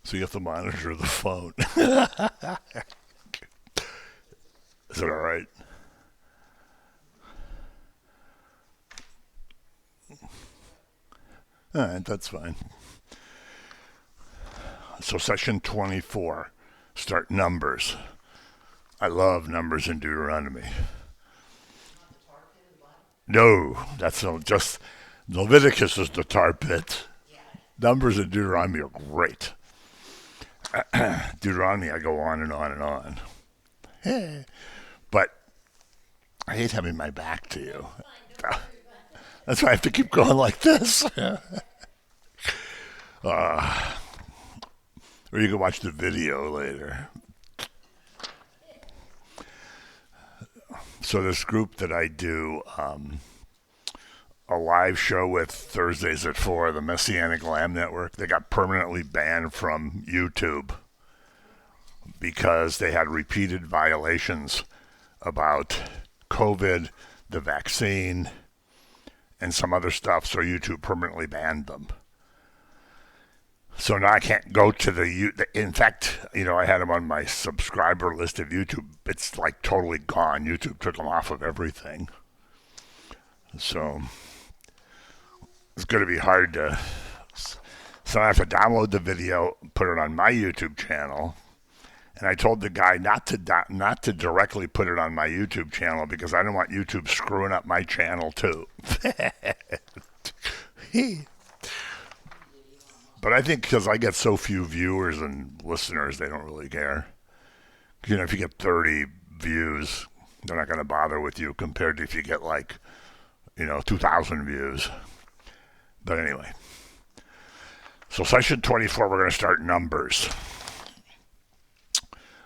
So you have to monitor the phone. Is it all right? All right, that's fine. So session 24, start numbers. I love numbers in Deuteronomy. No, that's just Leviticus is the tar pit. Numbers in Deuteronomy are great. Deuteronomy, I go on and on and on. But I hate having my back to you. That's why I have to keep going like this. Or you can watch the video later. So this group that I do a live show with Thursdays at 4, the Messianic Lamb Network, they got permanently banned from YouTube because they had repeated violations about COVID, the vaccine, and some other stuff, so YouTube permanently banned them. So now I can't go to in fact, I had them on my subscriber list of YouTube. It's like totally gone. YouTube took them off of everything. So it's going to be hard to. So I have to download the video, put it on my YouTube channel, and I told the guy not to directly put it on my YouTube channel because I don't want YouTube screwing up my channel too. But I think because I get so few viewers and listeners, they don't really care. If you get 30 views, they're not going to bother with you compared to if you get 2,000 views. But anyway. So session 24, we're going to start numbers.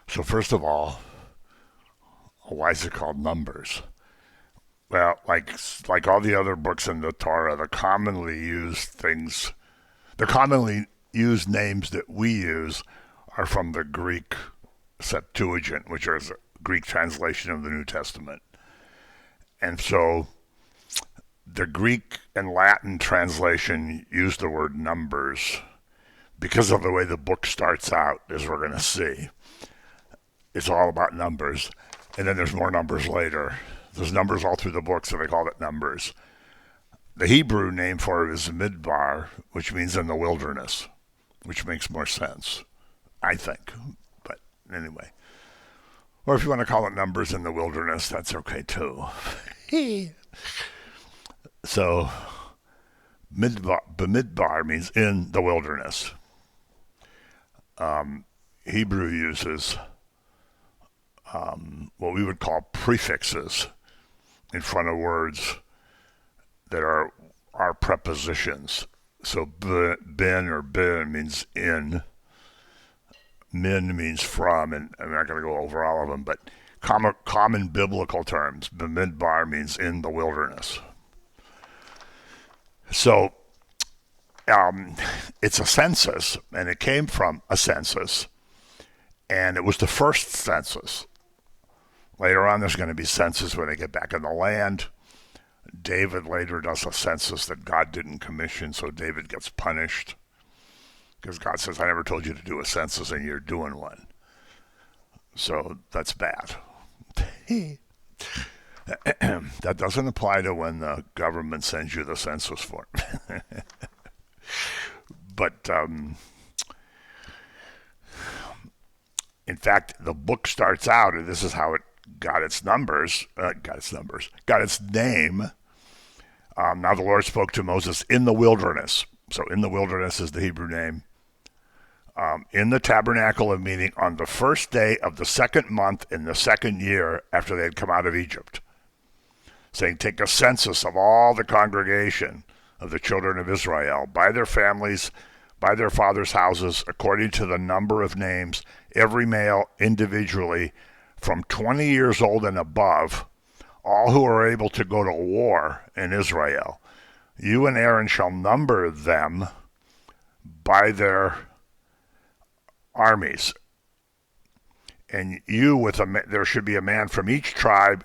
So first of all, why is it called numbers? Well, like all the other books in the Torah, the commonly used names that we use are from the Greek Septuagint, which is a Greek translation of the New Testament. And so the Greek and Latin translation use the word numbers because of the way the book starts out, as we're going to see. It's all about numbers. And then there's more numbers later. There's numbers all through the book, so they call it numbers. The Hebrew name for it is Midbar, which means in the wilderness, which makes more sense, I think. But anyway. Or if you want to call it numbers in the wilderness, that's okay too. So, Bamidbar means in the wilderness. Hebrew uses what we would call prefixes in front of words that are prepositions. So ben or bin means in. Min means from, and I'm not going to go over all of them, but common biblical terms. Bamidbar means in the wilderness. So it's a census, and it came from a census, and it was the first census. Later on, there's going to be census when they get back in the land. David later does a census that God didn't commission, so David gets punished because God says, I never told you to do a census and you're doing one. So that's bad. That doesn't apply to when the government sends you the census form. But in fact, the book starts out, and this is how it got its name. Now the Lord spoke to Moses in the wilderness. So in the wilderness is the Hebrew name. In the tabernacle of meeting on the first day of the second month in the second year after they had come out of Egypt. Saying, take a census of all the congregation of the children of Israel by their families, by their fathers' houses, according to the number of names, every male individually from 20 years old and above, all who are able to go to war in Israel. You and Aaron shall number them by their armies. And you there should be a man from each tribe,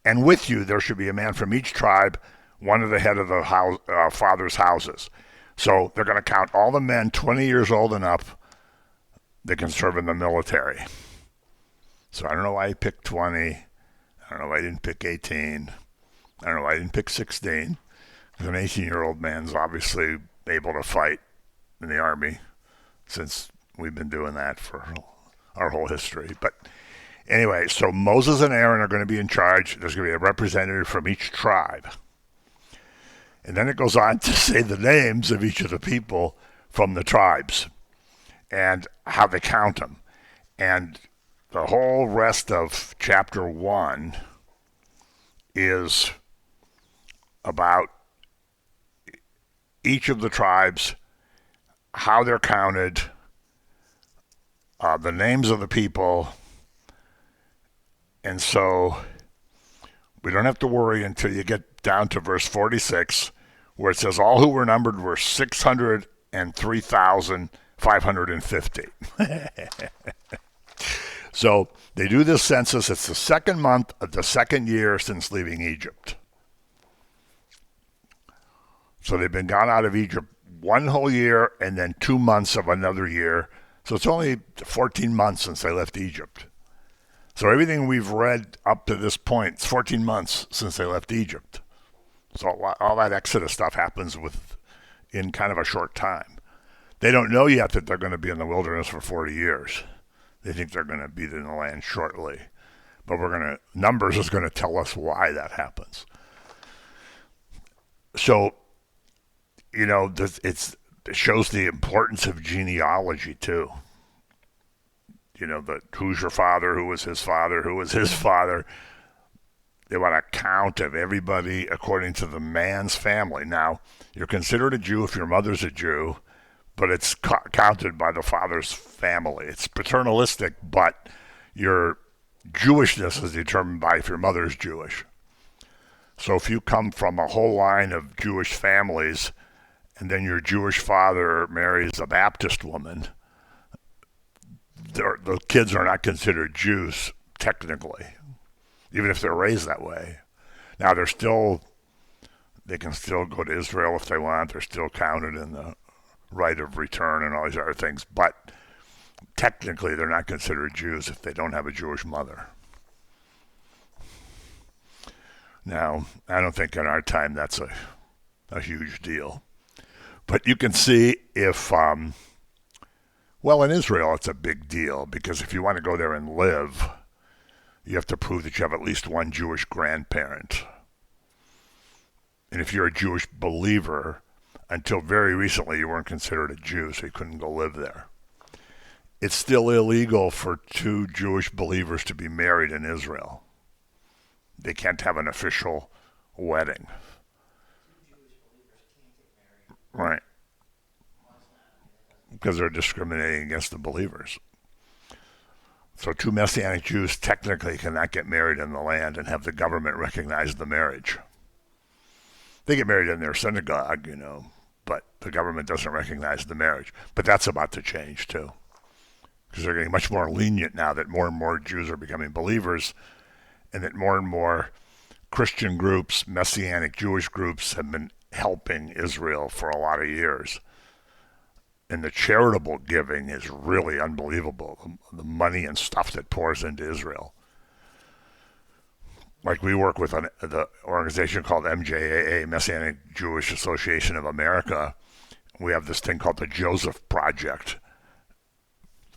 and with you there should be a man from each tribe, one of the head of the fathers' houses. So they're going to count all the men 20 years old and up they can serve in the military. So I don't know why he picked 20. I don't know why he didn't pick 18. I don't know why he didn't pick 16. Because an 18-year-old man's obviously able to fight in the Army, since we've been doing that for our whole history. But anyway, so Moses and Aaron are going to be in charge. There's going to be a representative from each tribe. And then it goes on to say the names of each of the people from the tribes and how they count them. And the whole rest of chapter 1 is about each of the tribes, how they're counted, the names of the people. And so we don't have to worry until you get down to verse 46, where it says all who were numbered were 603,550. So they do this census. It's the second month of the second year since leaving Egypt. So they've been gone out of Egypt 1 whole year and then 2 months of another year. So it's only 14 months since they left Egypt. So everything we've read up to this point, it's 14 months since they left Egypt. So all that Exodus stuff happens in kind of a short time. They don't know yet that they're going to be in the wilderness for 40 years. They think they're going to be in the land shortly. But Numbers is going to tell us why that happens. So, it shows the importance of genealogy too. Who's your father, who was his father, who was his father. They want a count of everybody according to the man's family. Now, you're considered a Jew if your mother's a Jew, but it's counted by the father's family. It's paternalistic, but your Jewishness is determined by if your mother's Jewish. So if you come from a whole line of Jewish families, and then your Jewish father marries a Baptist woman, the kids are not considered Jews, technically, even if they're raised that way. Now, they can still go to Israel if they want. They're still counted in the right of return and all these other things. But technically, they're not considered Jews if they don't have a Jewish mother. Now, I don't think in our time that's a huge deal. But you can see if, in Israel, it's a big deal, because if you want to go there and live, you have to prove that you have at least one Jewish grandparent. And if you're a Jewish believer, until very recently you weren't considered a Jew, so you couldn't go live there. It's still illegal for 2 Jewish believers to be married in Israel. They can't have an official wedding. Right. Because they're discriminating against the believers. So 2 Messianic Jews technically cannot get married in the land and have the government recognize the marriage. They get married in their synagogue, but the government doesn't recognize the marriage. But that's about to change too, because they're getting much more lenient now that more and more Jews are becoming believers, and that more and more Christian groups, Messianic Jewish groups, have been helping Israel for a lot of years. And the charitable giving is really unbelievable, the money and stuff that pours into Israel. Like, we work with the organization called MJAA, Messianic Jewish Association of America. We have this thing called the Joseph Project.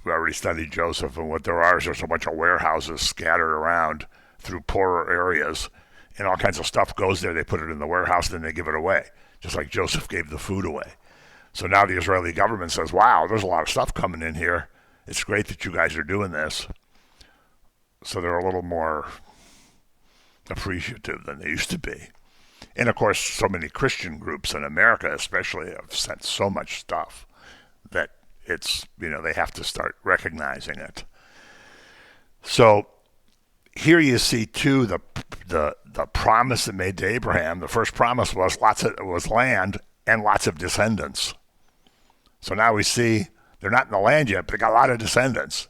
We already studied Joseph, and what there are is there's a bunch of warehouses scattered around through poorer areas, and all kinds of stuff goes there. They put it in the warehouse, then they give it away, just like Joseph gave the food away. So now the Israeli government says, wow, there's a lot of stuff coming in here. It's great that you guys are doing this. So they're a little more appreciative than they used to be. And of course, so many Christian groups in America especially have sent so much stuff that it's, they have to start recognizing it. So here you see too the promise that made to Abraham. The first promise was land and lots of descendants. So now we see they're not in the land yet, but they got a lot of descendants.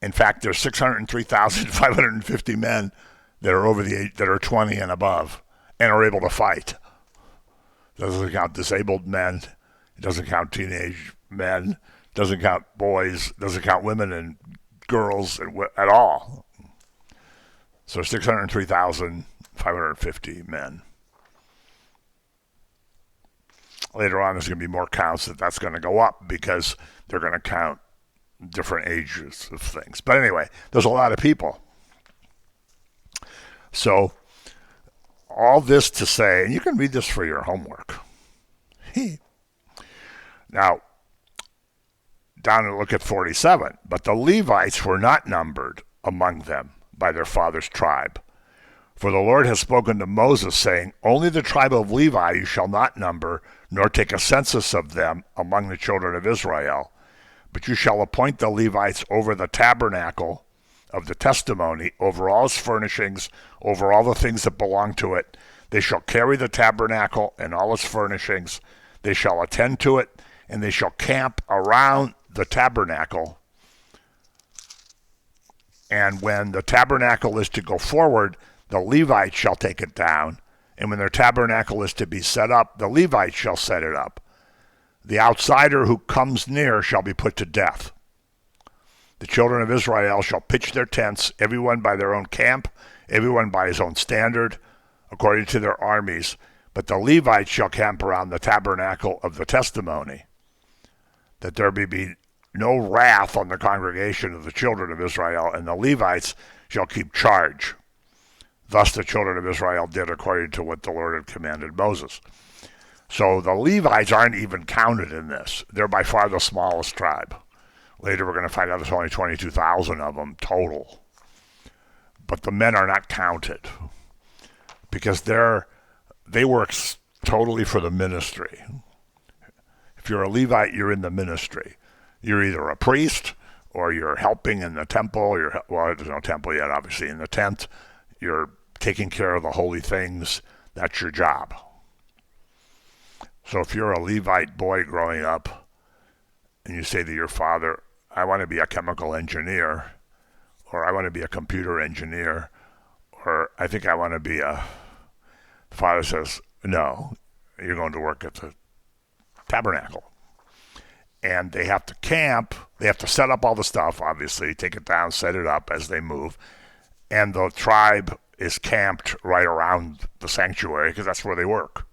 In fact, there's 603,550 men that are over the age, that are 20 and above and are able to fight. It doesn't count disabled men. It doesn't count teenage men. Doesn't count boys, doesn't count women and girls at all. So 603,550 men. Later on, there's going to be more counts that's going to go up because they're going to count different ages of things. But anyway, there's a lot of people. So all this to say, and you can read this for your homework. Now, down and look at 47. But the Levites were not numbered among them by their father's tribe. For the Lord has spoken to Moses, saying, Only the tribe of Levi you shall not number, nor take a census of them among the children of Israel. But you shall appoint the Levites over the tabernacle of the testimony, over all its furnishings, over all the things that belong to it. They shall carry the tabernacle and all its furnishings. They shall attend to it, and they shall camp around the tabernacle. And when the tabernacle is to go forward, the Levites shall take it down. And when their tabernacle is to be set up, the Levites shall set it up. The outsider who comes near shall be put to death. The children of Israel shall pitch their tents, everyone by their own camp, everyone by his own standard, according to their armies. But the Levites shall camp around the tabernacle of the testimony, that there be no wrath on the congregation of the children of Israel, and the Levites shall keep charge. Thus the children of Israel did according to what the Lord had commanded Moses. So the Levites aren't even counted in this. They're by far the smallest tribe. Later we're going to find out there's only 22,000 of them total. But the men are not counted because they work totally for the ministry. If you're a Levite, you're in the ministry. You're either a priest or you're helping in the temple. Well, there's no temple yet, obviously, in the tent. You're taking care of the holy things. That's your job. So if you're a Levite boy growing up and you say to your father, I want to be a chemical engineer, or I want to be a computer engineer, or I think I want to be the father says, no, you're going to work at the tabernacle. And they have to camp, they have to set up all the stuff, obviously, take it down, set it up as they move. And the tribe is camped right around the sanctuary because that's where they work.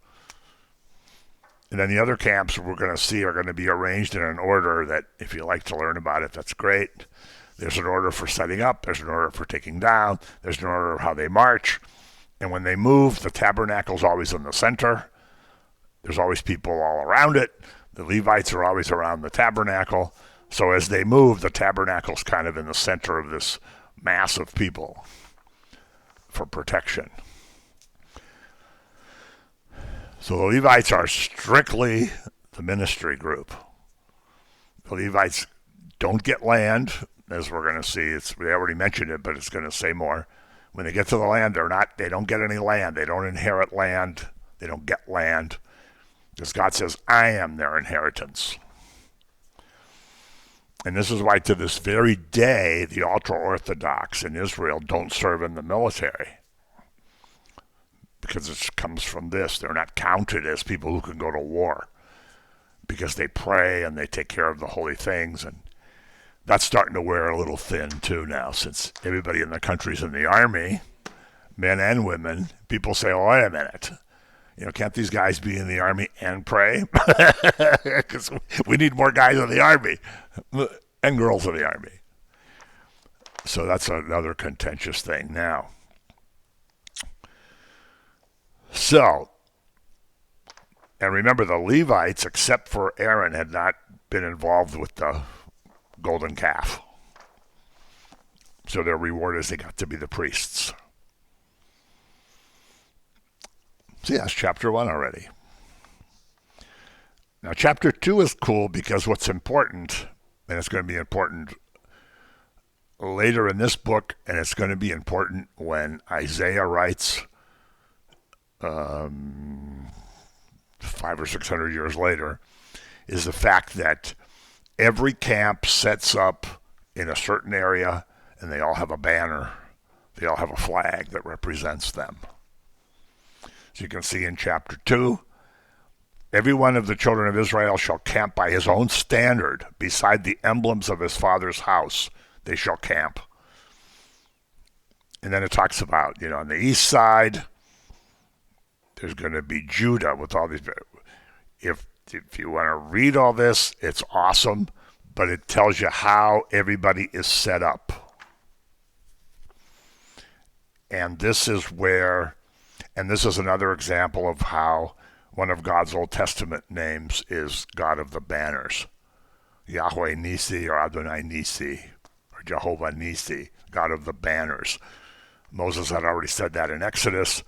And then the other camps we're going to see are going to be arranged in an order that, if you like to learn about it, that's great. There's an order for setting up, there's an order for taking down, there's an order of how they march. And when they move, the tabernacle's always in the center. There's always people all around it. The Levites are always around the tabernacle. So as they move, the tabernacle's kind of in the center of this mass of people for protection. So the Levites are strictly the ministry group. The Levites don't get land, as we're going to see. We already mentioned it, but it's going to say more. When they get to the land, they don't get any land. They don't inherit land. They don't get land. Because God says, I am their inheritance. And this is why to this very day, the ultra-Orthodox in Israel don't serve in the military. Because it comes from this. They're not counted as people who can go to war. Because they pray and they take care of the holy things. And that's starting to wear a little thin too now, since everybody in the country's in the army, men and women. People say, oh, wait a minute. Can't these guys be in the army and pray? Because we need more guys in the army and girls in the army. So that's another contentious thing now. So, and remember, the Levites, except for Aaron, had not been involved with the golden calf. So their reward is they got to be the priests. So yeah, that's chapter 1 already. Now chapter 2 is cool because what's important, and it's going to be important later in this book, and it's going to be important when Isaiah writes 500 or 600 years later, is the fact that every camp sets up in a certain area and they all have a banner. They all have a flag that represents them. So you can see in chapter 2, Every one of the children of Israel shall camp by his own standard, beside the emblems of his father's house. They shall camp. And then it talks about, on the east side, there's going to be Judah with all these. If you want to read all this, it's awesome, but it tells you how everybody is set up. And this is another example of how one of God's Old Testament names is God of the banners. Yahweh Nisi or Adonai Nisi or Jehovah Nisi, God of the banners. Moses had already said that in Exodus,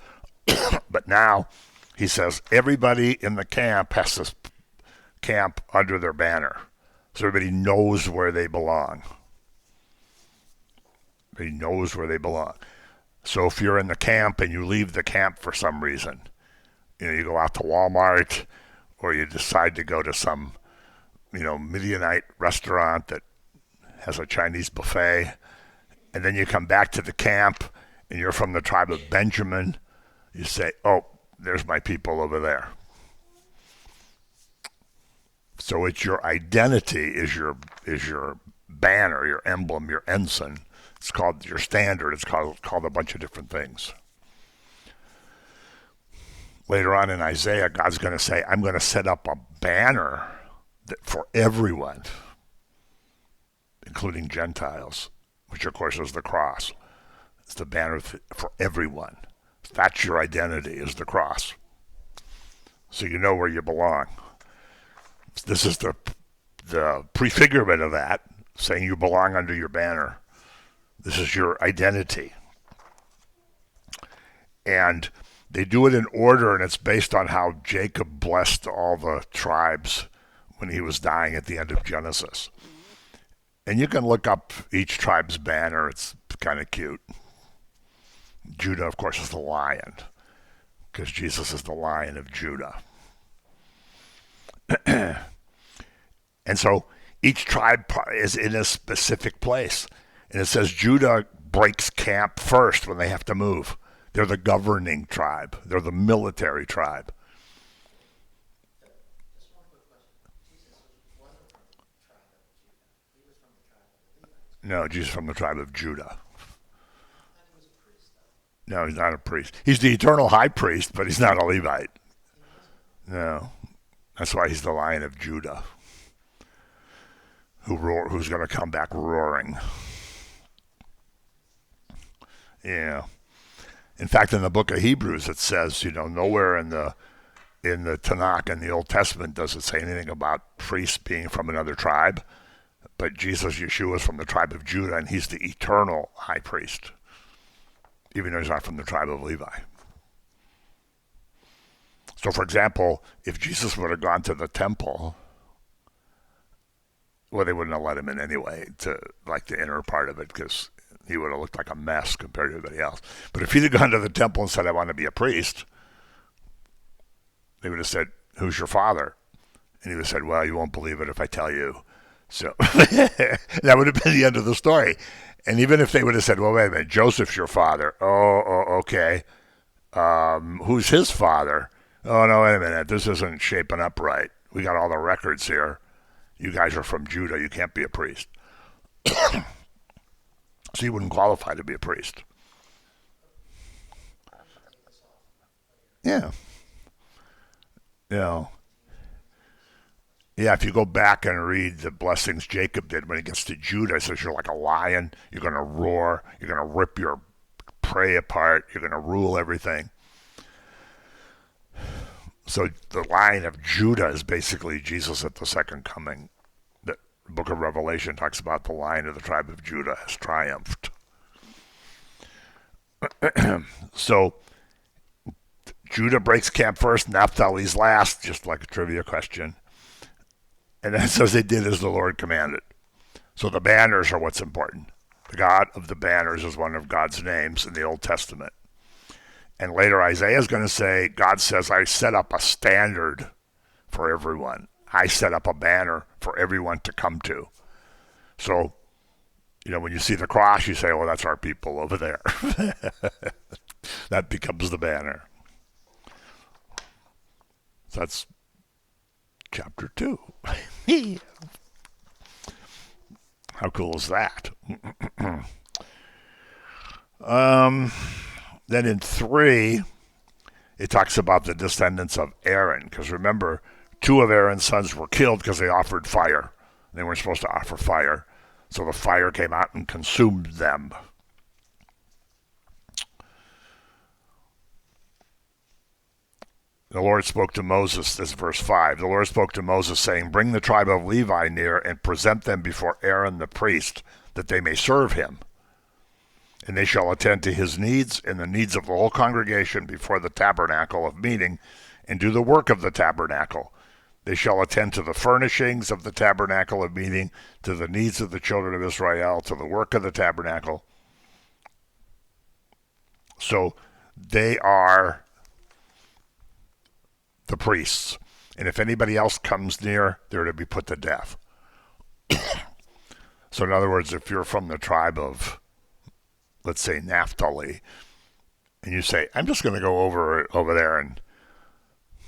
but now he says everybody in the camp has to camp under their banner. So everybody knows where they belong. Everybody knows where they belong. So if you're in the camp and you leave the camp for some reason, you go out to Walmart or you decide to go to some, Midianite restaurant that has a Chinese buffet, and then you come back to the camp and you're from the tribe of Benjamin, you say, oh, there's my people over there. So it's your identity is your banner, your emblem, your ensign. It's called your standard. It's called a bunch of different things. Later on in Isaiah, God's going to say, I'm going to set up a banner for everyone, including Gentiles, which of course is the cross. It's the banner for everyone. That's your identity, is the cross. So you know where you belong. This is the prefigurement of that, saying you belong under your banner. This is your identity. And they do it in order, and it's based on how Jacob blessed all the tribes when he was dying at the end of Genesis. And you can look up each tribe's banner. It's kind of cute. Judah, of course, is the lion, because Jesus is the Lion of Judah. And so each tribe is in a specific place. And it says Judah breaks camp first when they have to move. They're the governing tribe. They're the military tribe. Just one quick question. Jesus wasn't from the tribe of Judah. He was from the tribe of Levi. No, Jesus from the tribe of Judah. I thought he was a priest, though. No, he's not a priest. He's the eternal high priest, but he's not a Levite. No. That's why he's the Lion of Judah, who's going to come back roaring. Yeah. In fact, in the book of Hebrews, it says, nowhere in the Tanakh in the Old Testament does it say anything about priests being from another tribe, but Jesus, Yeshua, is from the tribe of Judah, and he's the eternal high priest, even though he's not from the tribe of Levi. So, for example, if Jesus would have gone to the temple, well, they wouldn't have let him in anyway, to like the inner part of it, because he would have looked like a mess compared to everybody else. But if he'd have gone to the temple and said, I want to be a priest, they would have said, who's your father? And he would have said, well, you won't believe it if I tell you. So that would have been the end of the story. And even if they would have said, well, wait a minute, Joseph's your father. Oh, okay. Who's his father? Oh, no, wait a minute. This isn't shaping up right. We got all the records here. You guys are from Judah. You can't be a priest. So you wouldn't qualify to be a priest. Yeah. Yeah, if you go back and read the blessings Jacob did when he gets to Judah, it says you're like a lion. You're going to roar. You're going to rip your prey apart. You're going to rule everything. So the Lion of Judah is basically Jesus at the second coming. The book of Revelation talks about the Lion of the tribe of Judah has triumphed. So Judah breaks camp first, Naphtali's last, just like a trivia question. And then it says they did as the Lord commanded. So the banners are what's important. The God of the banners is one of God's names in the Old Testament. And later Isaiah is going to say, God says, I set up a standard for everyone. I set up a banner for everyone to come to. So, when you see the cross, you say, well, that's our people over there. That becomes the banner. So chapter 2. How cool is that? Then in 3, it talks about the descendants of Aaron. Because remember, 2 of Aaron's sons were killed because they offered fire. They weren't supposed to offer fire. So the fire came out and consumed them. The Lord spoke to Moses, this is verse 5. The Lord spoke to Moses, saying, Bring the tribe of Levi near and present them before Aaron the priest, that they may serve him. And they shall attend to his needs and the needs of the whole congregation before the tabernacle of meeting, and do the work of the tabernacle. They shall attend to the furnishings of the tabernacle of meeting, to the needs of the children of Israel, to the work of the tabernacle. So they are the priests. And if anybody else comes near, they're to be put to death. So in other words, if you're from the tribe of, let's say, Naphtali, and you say, I'm just going to go over there and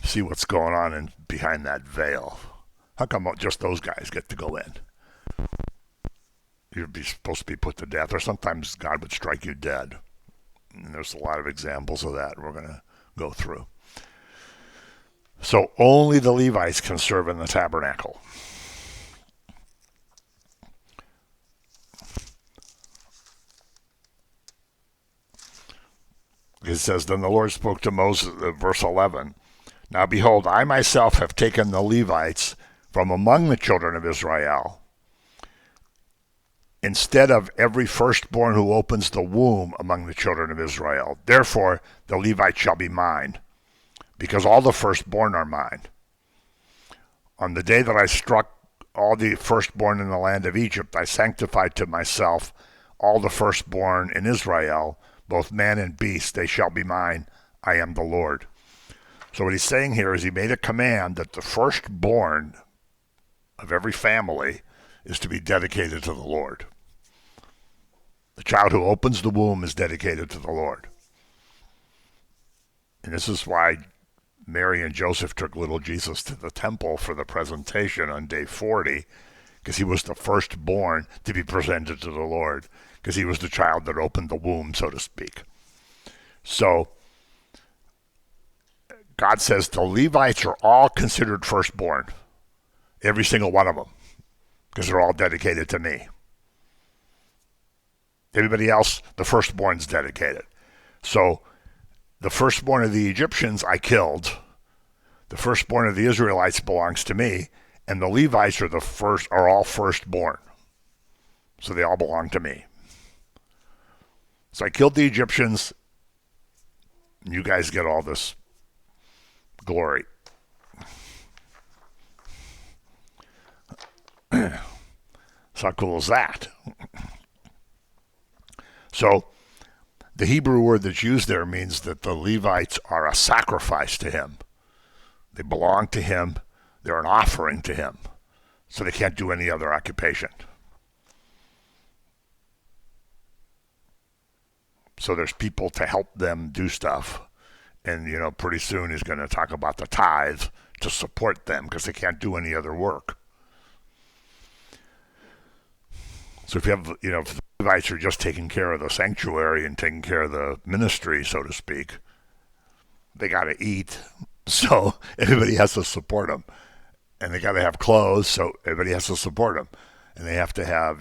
see what's going on behind that veil. How come just those guys get to go in? You'd be supposed to be put to death, or sometimes God would strike you dead. And there's a lot of examples of that we're going to go through. So only the Levites can serve in the tabernacle. It says, Then the Lord spoke to Moses, verse 11, Now behold, I myself have taken the Levites from among the children of Israel, instead of every firstborn who opens the womb among the children of Israel. Therefore the Levites shall be mine, because all the firstborn are mine. On the day that I struck all the firstborn in the land of Egypt, I sanctified to myself all the firstborn in Israel, both man and beast. They shall be mine. I am the Lord. So what he's saying here is he made a command that the firstborn of every family is to be dedicated to the Lord. The child who opens the womb is dedicated to the Lord. And this is why Mary and Joseph took little Jesus to the temple for the presentation on day 40, because he was the firstborn to be presented to the Lord, because he was the child that opened the womb, so to speak. So God says the Levites are all considered firstborn, every single one of them, because they're all dedicated to me. Everybody else, the firstborn's dedicated. So the firstborn of the Egyptians I killed. The firstborn of the Israelites belongs to me, and the Levites are all firstborn. So they all belong to me. So I killed the Egyptians, and you guys get all this glory. So how cool is that? So the Hebrew word that's used there means that the Levites are a sacrifice to him. They belong to him. They're an offering to him. So they can't do any other occupation. So there's people to help them do stuff. And, pretty soon he's going to talk about the tithe to support them because they can't do any other work. So if you have, if the Levites are just taking care of the sanctuary and taking care of the ministry, so to speak, they got to eat. So everybody has to support them. And they got to have clothes, so everybody has to support them. And they have to have,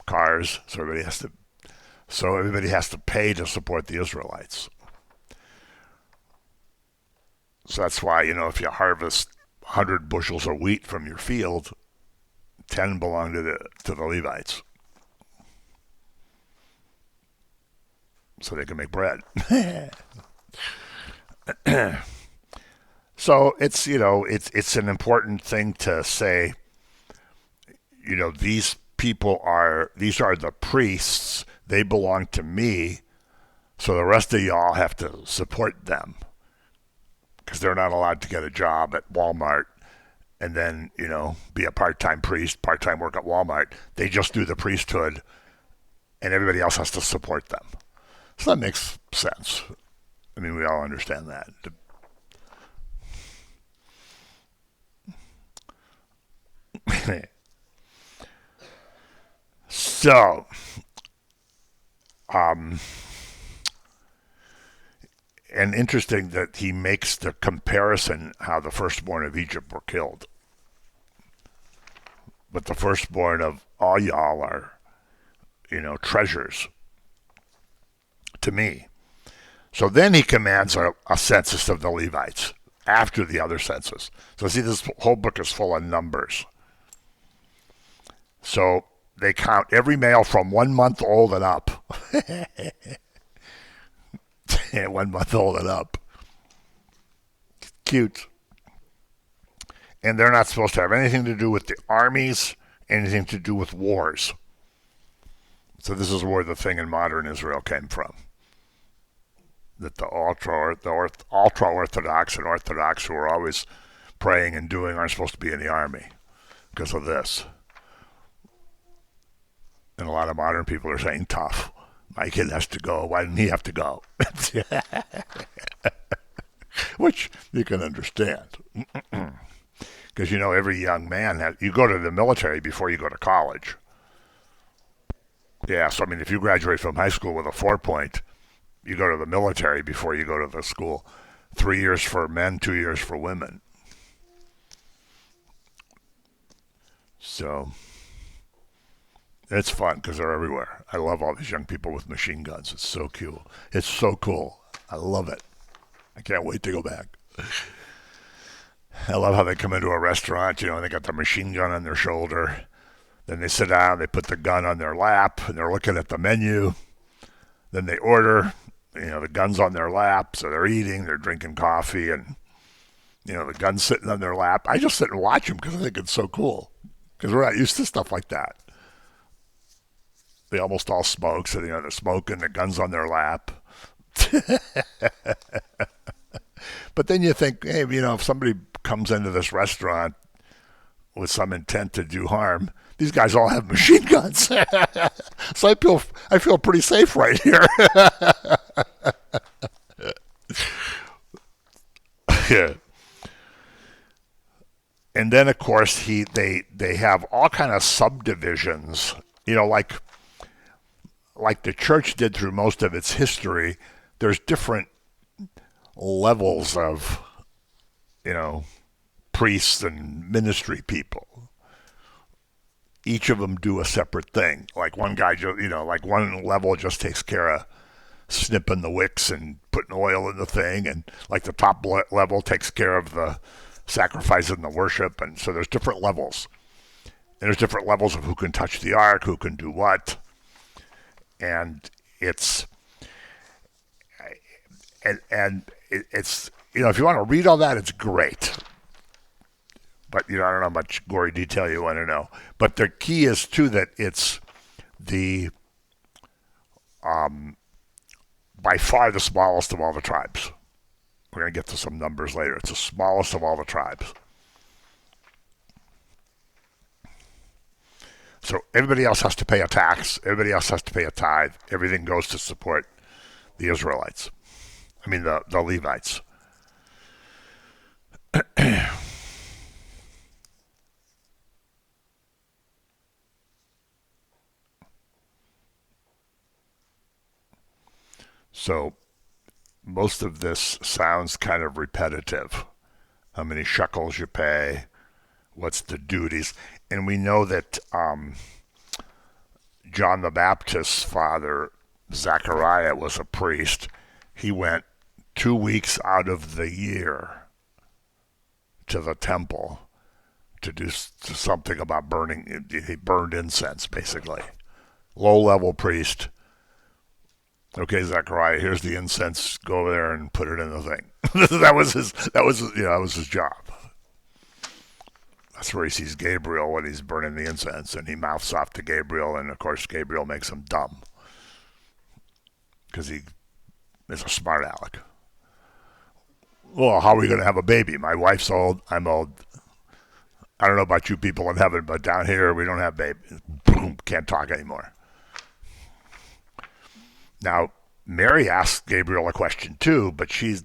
cars, so everybody has to pay to support the Israelites. So that's why, if you harvest 100 bushels of wheat from your field, 10 belong to the Levites. So they can make bread. So it's it's an important thing to say. These are the priests. They belong to me. So the rest of y'all have to support them, because they're not allowed to get a job at Walmart and then be a part-time priest, part-time work at Walmart. They just do the priesthood, and everybody else has to support them. So that makes sense. I mean, we all understand that. So, um, and interesting that he makes the comparison how the firstborn of Egypt were killed. But the firstborn of all y'all are, treasures to me. So then he commands a census of the Levites after the other census. So see, this whole book is full of numbers. So they count every male from 1 month old and up. 1 month old and up. Cute. And they're not supposed to have anything to do with the armies, anything to do with wars. So this is where the thing in modern Israel came from. That the ultra-Orthodox and Orthodox who are always praying and doing aren't supposed to be in the army because of this. And a lot of modern people are saying, tough. My kid has to go. Why didn't he have to go? Which you can understand. Because, every young man, you go to the military before you go to college. Yeah, so, if you graduate from high school with a 4-point, you go to the military before you go to the school. 3 years for men, 2 years for women. So, it's fun because they're everywhere. I love all these young people with machine guns. It's so cool. It's so cool. I love it. I can't wait to go back. I love how they come into a restaurant, and they got the machine gun on their shoulder. Then they sit down, they put the gun on their lap, and they're looking at the menu. Then they order, the gun's on their lap, so they're eating, they're drinking coffee, and, the gun's sitting on their lap. I just sit and watch them because I think it's so cool, because we're not used to stuff like that. They almost all smoke, so, they're smoking, the gun's on their lap. But then you think, hey, if somebody comes into this restaurant with some intent to do harm, these guys all have machine guns. So I feel pretty safe right here. Yeah. And then of course they have all kind of subdivisions, like the church did through most of its history. There's different levels of, priests and ministry people. Each of them do a separate thing. Like one guy, like one level just takes care of snipping the wicks and putting oil in the thing, and like the top level takes care of the sacrifice and the worship, and so there's different levels. And there's different levels of who can touch the ark, who can do what, and it's if you want to read all that, it's great. But I don't know how much gory detail you want to know. But the key is too that it's the by far the smallest of all the tribes. We're going to get to some numbers later. It's the smallest of all the tribes. So everybody else has to pay a tax. Everybody else has to pay a tithe. Everything goes to support the Israelites. The Levites. So most of this sounds kind of repetitive. How many shekels you pay, what's the duties. And we know that John the Baptist's father, Zechariah, was a priest. He went 2 weeks out of the year to the temple to do something about burning. He burned incense, basically. Low-level priest. Okay, Zechariah, here's the incense. Go over there and put it in the thing. that was his job. That's where he sees Gabriel when he's burning the incense, and he mouths off to Gabriel, and of course Gabriel makes him dumb because he is a smart aleck. Well, how are we going to have a baby? My wife's old. I'm old. I don't know about you people in heaven, but down here we don't have babies. Boom, can't talk anymore. Now, Mary asked Gabriel a question too, but she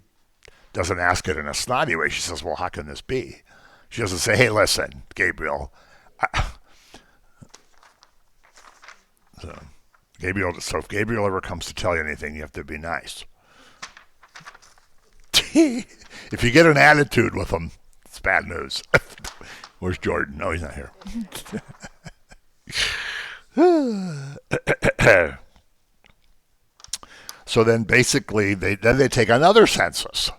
doesn't ask it in a snotty way. She says, well, how can this be? She doesn't say, hey, listen, Gabriel, So if Gabriel ever comes to tell you anything, you have to be nice. If you get an attitude with him, it's bad news. Where's Jordan? No, he's not here. So then basically they take another census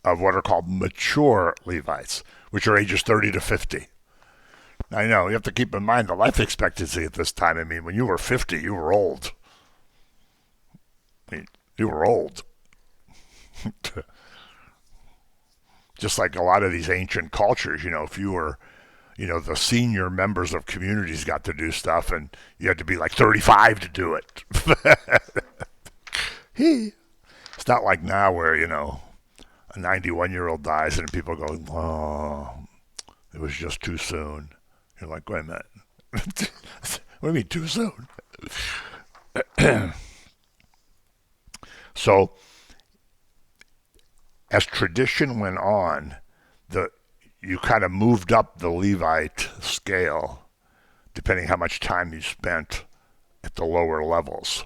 of what are called mature Levites, which are ages 30 to 50. I know, you have to keep in mind the life expectancy at this time. I mean, when you were 50, you were old. I mean, you were old. Just like a lot of these ancient cultures, if you were, the senior members of communities got to do stuff and you had to be like 35 to do it. It's not like now where, a 91-year-old dies and people go, oh, it was just too soon. You're like, wait a minute. What do you mean too soon? So, as tradition went on, you kind of moved up the Levite scale, depending how much time you spent at the lower levels.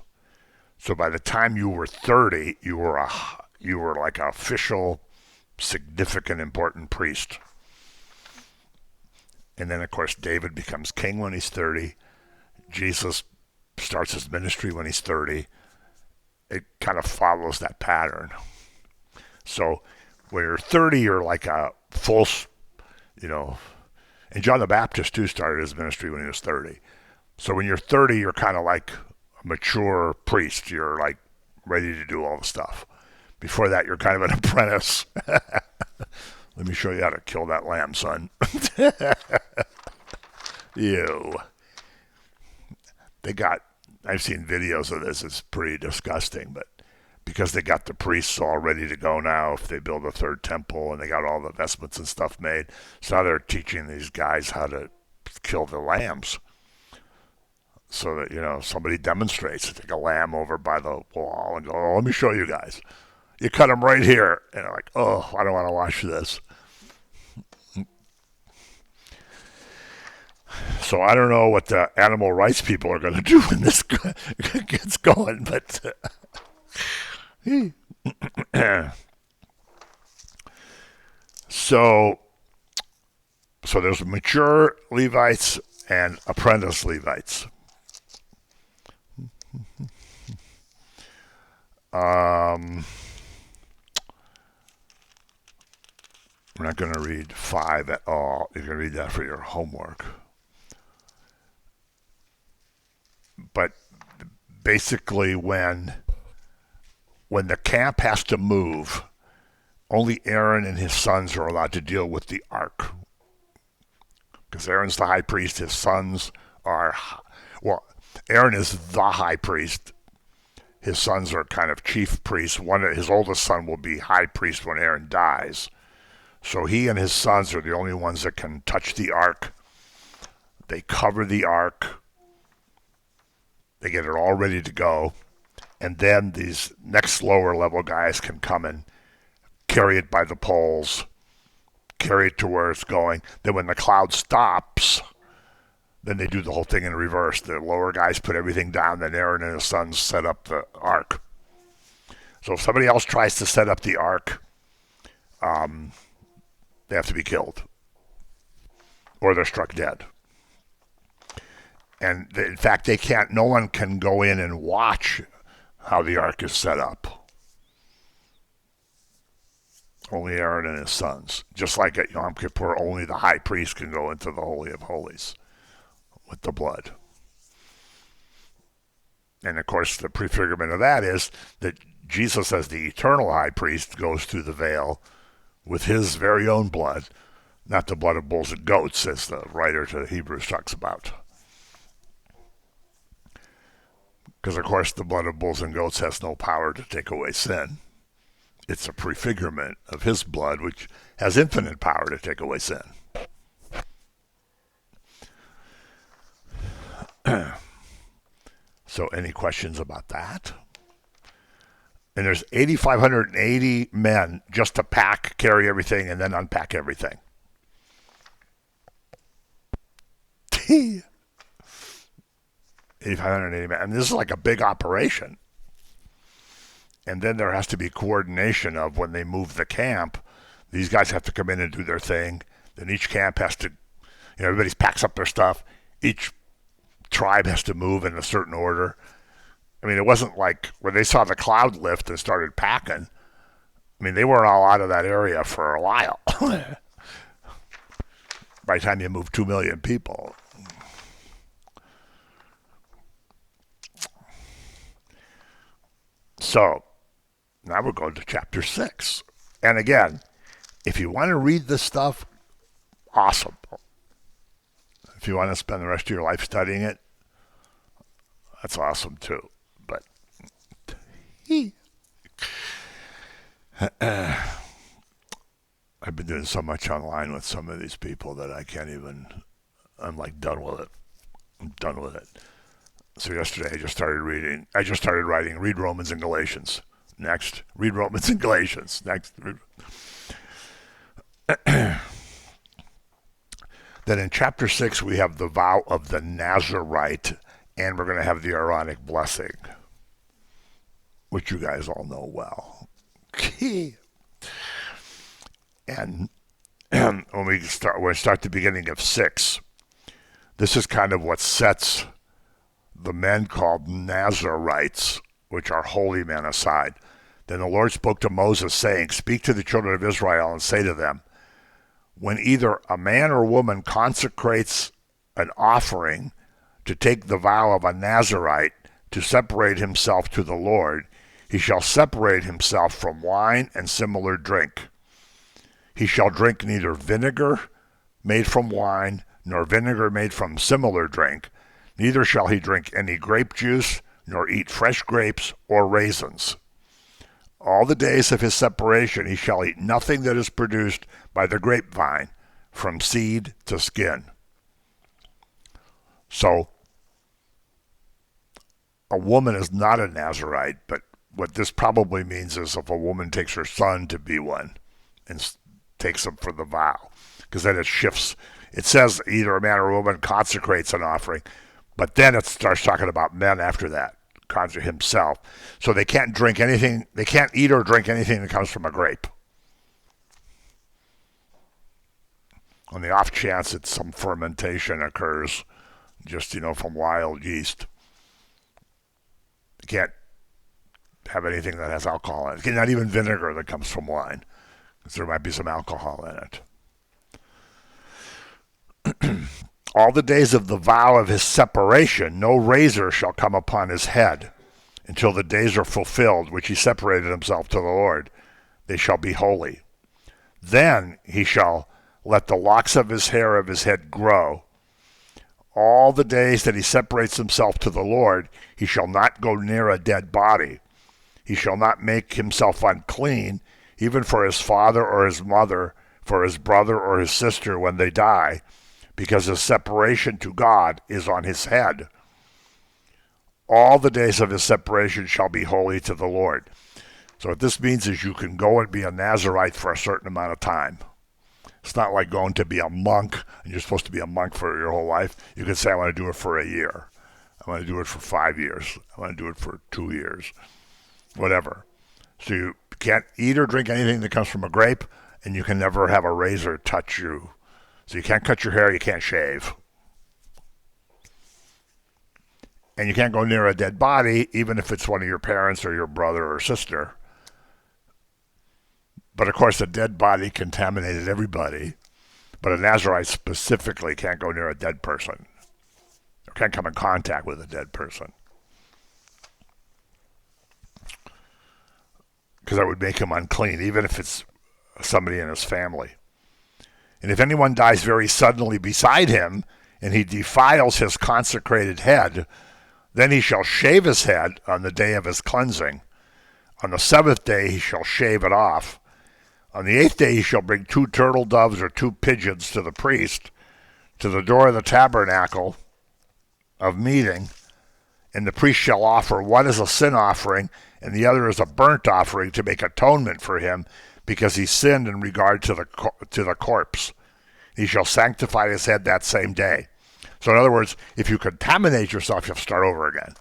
So by the time you were 30, you were like an official, significant, important priest. And then, of course, David becomes king when he's 30. Jesus starts his ministry when he's 30. It kind of follows that pattern. So when you're 30, you're like a full, and John the Baptist, too, started his ministry when he was 30. So when you're 30, you're kind of like a mature priest. You're like ready to do all the stuff. Before that, you're kind of an apprentice. Let me show you how to kill that lamb, son. Ew. I've seen videos of this. It's pretty disgusting, but because they got the priests all ready to go now, if they build a third temple and they got all the vestments and stuff made, so now they're teaching these guys how to kill the lambs. So that, somebody demonstrates. They take a lamb over by the wall and go, oh, let me show you guys. You cut them right here. And they're like, oh, I don't want to watch this. So I don't know what the animal rights people are going to do when this gets going, but so there's mature Levites and apprentice Levites. We're not going to read 5 at all. You're going to read that for your homework. But basically when the camp has to move, only Aaron and his sons are allowed to deal with the ark. Because Aaron's the high priest, his sons are, Aaron is the high priest. His sons are kind of chief priests. His oldest son will be high priest when Aaron dies. So he and his sons are the only ones that can touch the ark. They cover the ark. They get it all ready to go. And then these next lower level guys can come and carry it by the poles, carry it to where it's going. Then when the cloud stops, then they do the whole thing in reverse. The lower guys put everything down, then Aaron and his sons set up the ark. So if somebody else tries to set up the ark, they have to be killed. Or they're struck dead. And in fact, no one can go in and watch how the ark is set up. Only Aaron and his sons. Just like at Yom Kippur, only the high priest can go into the Holy of Holies with the blood. And of course, the prefigurement of that is that Jesus, as the eternal high priest, goes through the veil with his very own blood, not the blood of bulls and goats, as the writer to the Hebrews talks about. Because, of course, the blood of bulls and goats has no power to take away sin. It's a prefigurement of his blood, which has infinite power to take away sin. So any questions about that? And there's 8,580 men just to pack, carry everything, and then unpack everything. 880 men. And this is like a big operation. And then there has to be coordination of when they move the camp. These guys have to come in and do their thing. Then each camp has to, everybody packs up their stuff. Each tribe has to move in a certain order. I mean, it wasn't like when they saw the cloud lift and started packing. I mean, they weren't all out of that area for a while. By the time you move 2 million people. So, now we're going to chapter 6. And again, if you want to read this stuff, awesome. If you want to spend the rest of your life studying it, that's awesome too. But I've been doing so much online with some of these people that I'm like done with it. I'm done with it. So yesterday I just started writing, read Romans and Galatians. Next, read Romans and Galatians. Next. Then in chapter 6 we have the vow of the Nazarite, and we're going to have the Aaronic blessing, which you guys all know well. And when we start the beginning of 6, this is kind of what sets the men called Nazarites, which are holy men, aside. Then the Lord spoke to Moses, saying, speak to the children of Israel and say to them, when either a man or woman consecrates an offering to take the vow of a Nazarite to separate himself to the Lord, he shall separate himself from wine and similar drink. He shall drink neither vinegar made from wine, nor vinegar made from similar drink, neither shall he drink any grape juice, nor eat fresh grapes or raisins. All the days of his separation he shall eat nothing that is produced by the grapevine, from seed to skin. So, a woman is not a Nazarite, but what this probably means is if a woman takes her son to be one and takes him for the vow, because then it shifts. It says either a man or a woman consecrates an offering, but then it starts talking about men after that, himself. So they can't drink anything, they can't eat or drink anything that comes from a grape. On the off chance that some fermentation occurs, just, from wild yeast. You can't have anything that has alcohol in it. Not even vinegar that comes from wine, because there might be some alcohol in it. All the days of the vow of his separation, no razor shall come upon his head until the days are fulfilled, which he separated himself to the Lord. They shall be holy. Then he shall let the locks of his hair of his head grow. All the days that he separates himself to the Lord, he shall not go near a dead body. He shall not make himself unclean, even for his father or his mother, for his brother or his sister when they die, because his separation to God is on his head. All the days of his separation shall be holy to the Lord. So what this means is you can go and be a Nazarite for a certain amount of time. It's not like going to be a monk, and you're supposed to be a monk for your whole life. You can say, I want to do it for a year. I want to do it for 5 years. I want to do it for 2 years. Whatever. So you can't eat or drink anything that comes from a grape, and you can never have a razor touch you. So you can't cut your hair, you can't shave. And you can't go near a dead body, even if it's one of your parents or your brother or sister. But of course, a dead body contaminated everybody. But a Nazarite specifically can't go near a dead person. Or can't come in contact with a dead person. Because that would make him unclean, even if it's somebody in his family. And if anyone dies very suddenly beside him, and he defiles his consecrated head, then he shall shave his head on the day of his cleansing. On the 7th day he shall shave it off. On the 8th day he shall bring 2 turtle doves or 2 pigeons to the priest, to the door of the tabernacle of meeting, and the priest shall offer one as a sin offering, and the other as a burnt offering to make atonement for him, because he sinned in regard to the corpse. He shall sanctify his head that same day. So in other words, if you contaminate yourself, you have to start over again.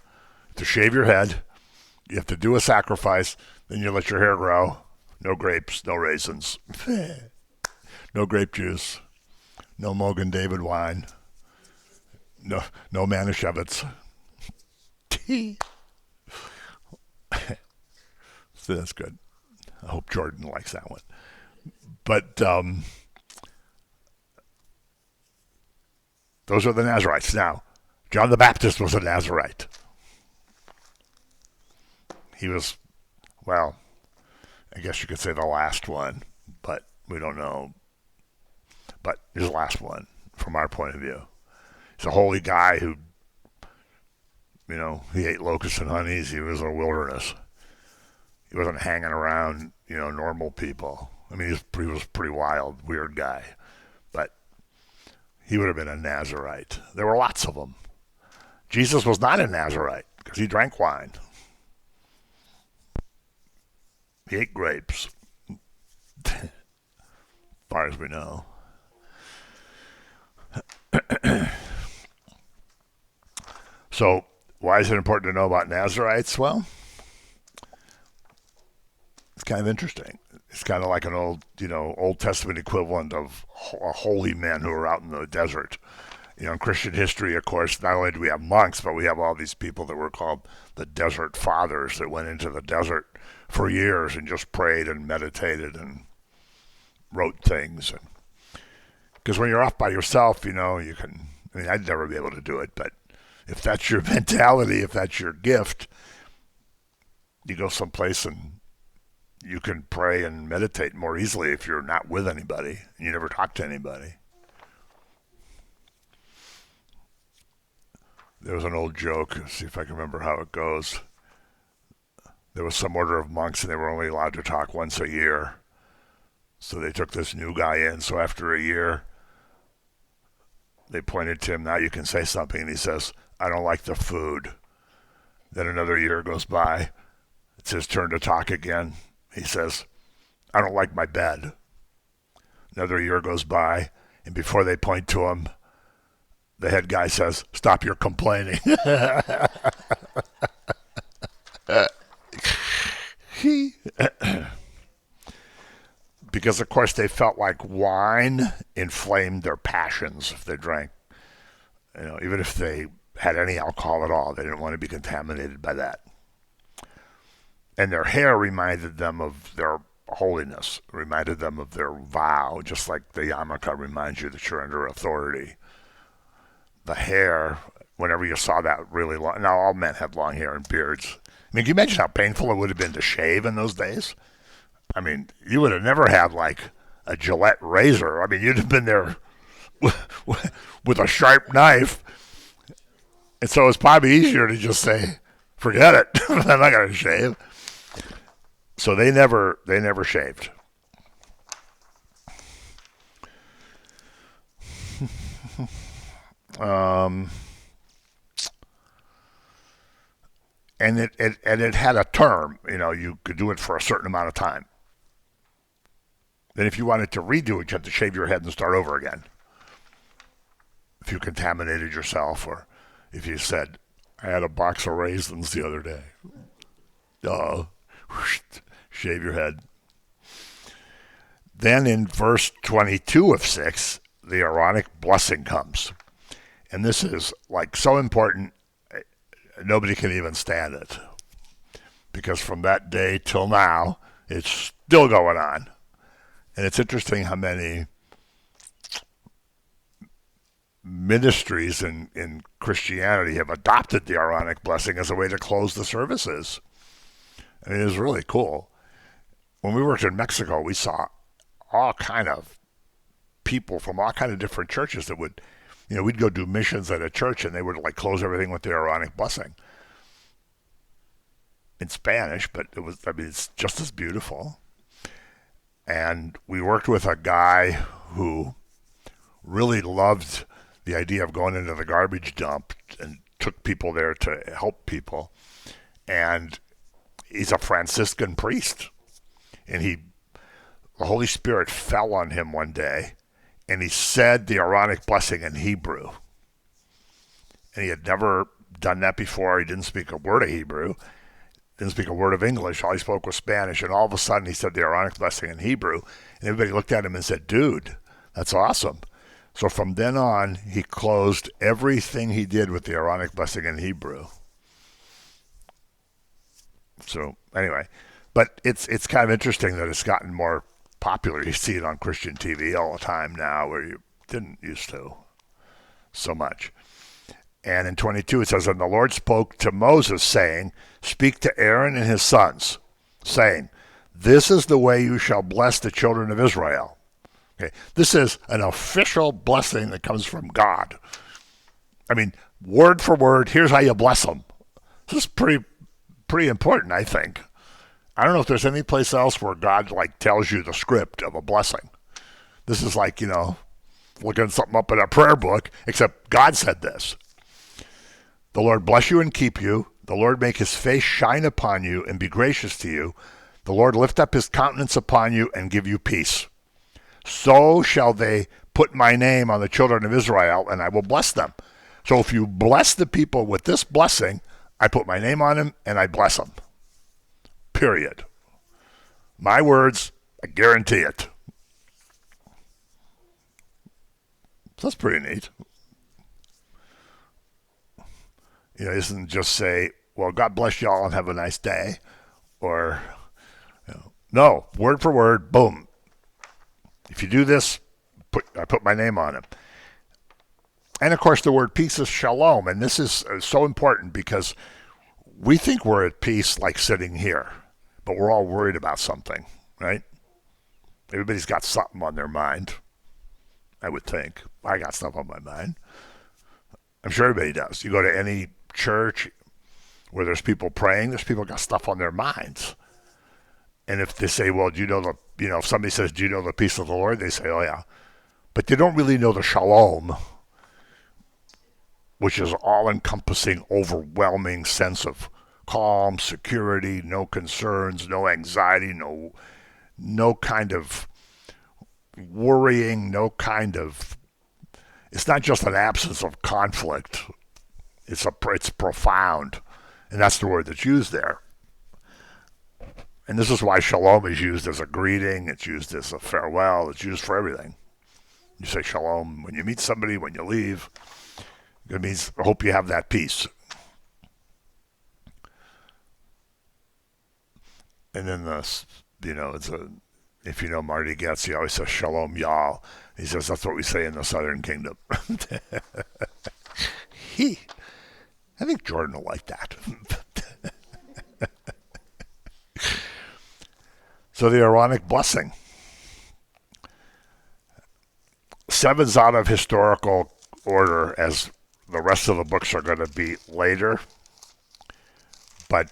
To shave your head, you have to do a sacrifice, then you let your hair grow. No grapes, no raisins, no grape juice, no Mogan David wine, no Manischewitz. So that's good. I hope Jordan likes that one. But those are the Nazarites. Now, John the Baptist was a Nazarite. He was, well, I guess you could say the last one, but we don't know. But he's the last one from our point of view. He's a holy guy who, he ate locusts and honeys. He was in a wilderness. He wasn't hanging around, normal people. I mean, he was a pretty wild, weird guy. But he would have been a Nazarite. There were lots of them. Jesus was not a Nazarite because he drank wine. He ate grapes, as far as we know. So, why is it important to know about Nazarites? Well, it's kind of interesting. It's kind of like an Old Testament equivalent of holy men who are out in the desert. In Christian history, of course, not only do we have monks, but we have all these people that were called the Desert Fathers that went into the desert for years and just prayed and meditated and wrote things. Because when you're off by yourself, you can, I'd never be able to do it, but if that's your mentality, if that's your gift, you go someplace and you can pray and meditate more easily if you're not with anybody and you never talk to anybody. There was an old joke, let's see if I can remember how it goes. There was some order of monks and they were only allowed to talk once a year. So they took this new guy in. So after a year, they pointed to him, now you can say something. And he says, I don't like the food. Then another year goes by. It's his turn to talk again. He says, I don't like my bed. Another year goes by. And before they point to him, the head guy says, stop your complaining. Because, of course, they felt like wine inflamed their passions if they drank. Even if they had any alcohol at all, they didn't want to be contaminated by that. And their hair reminded them of their holiness, reminded them of their vow, just like the yarmulke reminds you that you're under authority. The hair, whenever you saw that really long, now all men had long hair and beards. Can you imagine how painful it would have been to shave in those days? You would have never had like a Gillette razor. You'd have been there with a sharp knife. And so it's probably easier to just say, forget it. I'm not going to shave. So they never shaved. And it had a term. You could do it for a certain amount of time. Then if you wanted to redo it, you had to shave your head and start over again. If you contaminated yourself, or if you said, I had a box of raisins the other day. Shave your head. Then in verse 22 of 6, the Aaronic blessing comes. And this is like so important, nobody can even stand it. Because from that day till now, it's still going on. And it's interesting how many ministries in Christianity have adopted the Aaronic blessing as a way to close the services. It is really cool. When we worked in Mexico, we saw all kind of people from all kind of different churches that would, we'd go do missions at a church and they would like close everything with the Aaronic blessing in Spanish, but it's just as beautiful. And we worked with a guy who really loved the idea of going into the garbage dump and took people there to help people. And he's a Franciscan priest. And the Holy Spirit fell on him one day, and he said the Aaronic blessing in Hebrew. and he had never done that before. He didn't speak a word of Hebrew, didn't speak a word of English. All he spoke was Spanish, and all of a sudden he said the Aaronic blessing in Hebrew, and everybody looked at him and said, "Dude, that's awesome." So from then on, he closed everything he did with the Aaronic blessing in Hebrew. So anyway, but it's kind of interesting that it's gotten more popular. You see it on Christian TV all the time now, where you didn't used to so much. And in 22 it says, "And the Lord spoke to Moses, saying, Speak to Aaron and his sons, saying, This is the way you shall bless the children of Israel." Okay, this is an official blessing that comes from God. I mean, word for word, here's how you bless them. This is pretty important, I think. I don't know if there's any place else where God like tells you the script of a blessing. This is like, looking something up in a prayer book, except God said this. "The Lord bless you and keep you. The Lord make his face shine upon you and be gracious to you. The Lord lift up his countenance upon you and give you peace. So shall they put my name on the children of Israel, and I will bless them." So if you bless the people with this blessing, I put my name on them and I bless them. Period. My words, I guarantee it. So that's pretty neat. It doesn't just say, "Well, God bless y'all and have a nice day," or, no, word for word, boom. If you do this, I put my name on it. And of course, the word peace is shalom, and this is so important because we think we're at peace like sitting here, but we're all worried about something, right? Everybody's got something on their mind, I would think. I got stuff on my mind. I'm sure everybody does. You go to any church where there's people praying, there's people got stuff on their minds. And if they say, "Well, if somebody says, 'Do you know the peace of the Lord?' They say, 'Oh yeah,' but they don't really know the shalom, which is all-encompassing, overwhelming sense of calm, security, no concerns, no anxiety, no kind of worrying, no kind of. It's not just an absence of conflict. It's profound, and that's the word that's used there. And this is why shalom is used as a greeting. It's used as a farewell. It's used for everything. You say shalom when you meet somebody, when you leave. It means, I hope you have that peace. And then if you know Marty Getz, he always says shalom y'all. He says that's what we say in the Southern Kingdom. I think Jordan will like that. So the Aaronic blessing. 7's out of historical order, as the rest of the books are going to be later. But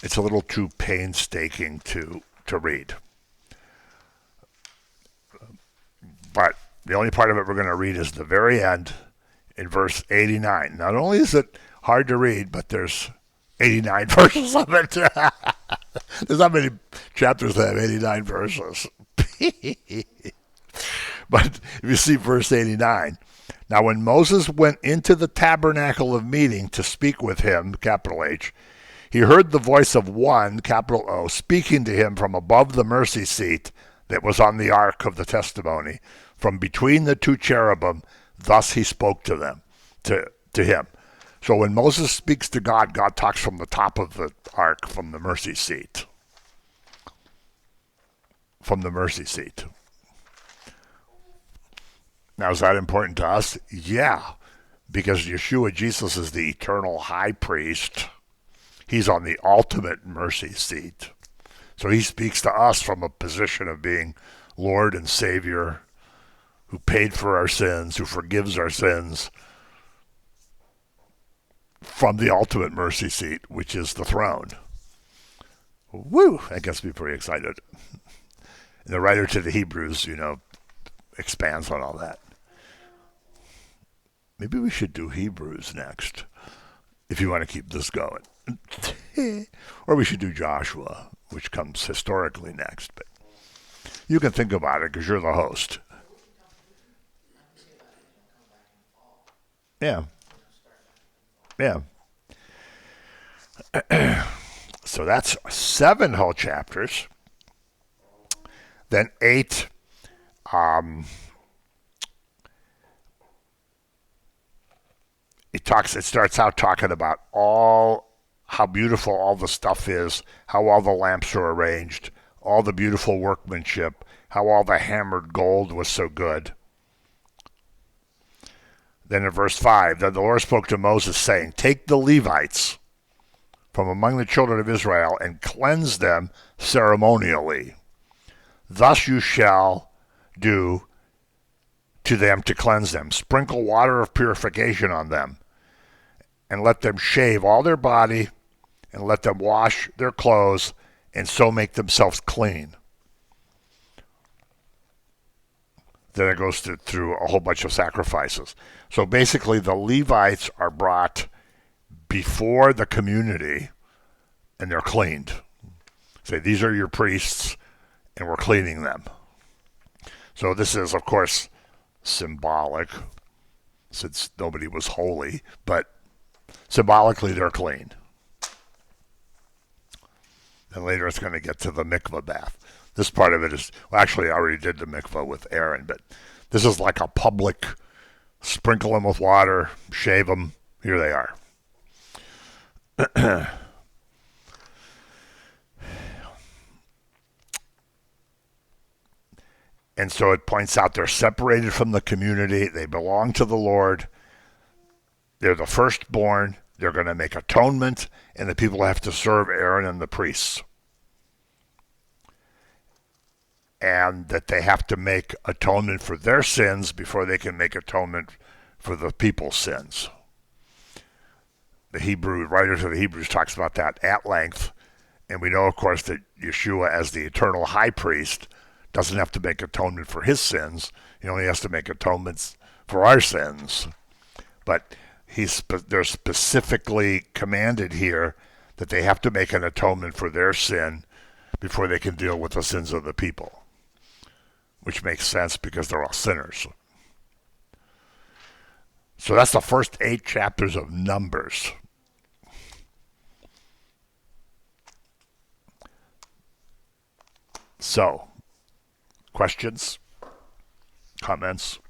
it's a little too painstaking to read. But the only part of it we're going to read is the very end in verse 89. Not only is it hard to read, but there's 89 verses of it. There's not many chapters that have 89 verses. But if you see verse 89, "Now when Moses went into the tabernacle of meeting to speak with him," capital H, "he heard the voice of one," capital O, "speaking to him from above the mercy seat that was on the ark of the testimony, from between the two cherubim. Thus he spoke to him." So when Moses speaks to God, God talks from the top of the ark, from the mercy seat. From the mercy seat. Now, is that important to us? Yeah, because Yeshua, Jesus, is the eternal high priest. He's on the ultimate mercy seat. So he speaks to us from a position of being Lord and Savior, who paid for our sins, who forgives our sins, from the ultimate mercy seat, which is the throne. Woo! That gets me pretty excited. And the writer to the Hebrews, expands on all that. Maybe we should do Hebrews next, if you want to keep this going. Or we should do Joshua, which comes historically next. But you can think about it because you're the host. Yeah. Yeah. So that's 7 whole chapters. Then 8, it starts out talking about all how beautiful all the stuff is, how all the lamps are arranged, all the beautiful workmanship, how all the hammered gold was so good. Then in verse 5, then the Lord spoke to Moses, saying, take the Levites from among the children of Israel and cleanse them ceremonially. Thus you shall do to them to cleanse them. Sprinkle water of purification on them, and let them shave all their body, and let them wash their clothes, and so make themselves clean. Then it goes through a whole bunch of sacrifices. So basically, the Levites are brought before the community, and they're cleaned. Say, these are your priests, and we're cleaning them. So this is, of course, symbolic, since nobody was holy, but symbolically they're clean. And later it's going to get to the mikvah bath. This part of it is, well, actually, I already did the mikvah with Aaron, but this is like a public, sprinkle them with water, shave them, here they are. And so it points out they're separated from the community. They belong to the Lord. They're the firstborn. They're going to make atonement, and the people have to serve Aaron and the priests. And that they have to make atonement for their sins before they can make atonement for the people's sins. The Hebrew writer to the Hebrews talks about that at length. And we know, of course, that Yeshua, as the eternal high priest, doesn't have to make atonement for his sins. He only has to make atonements for our sins. But they're specifically commanded here that they have to make an atonement for their sin before they can deal with the sins of the people, which makes sense because they're all sinners. So that's the first 8 chapters of Numbers. So, questions? Comments?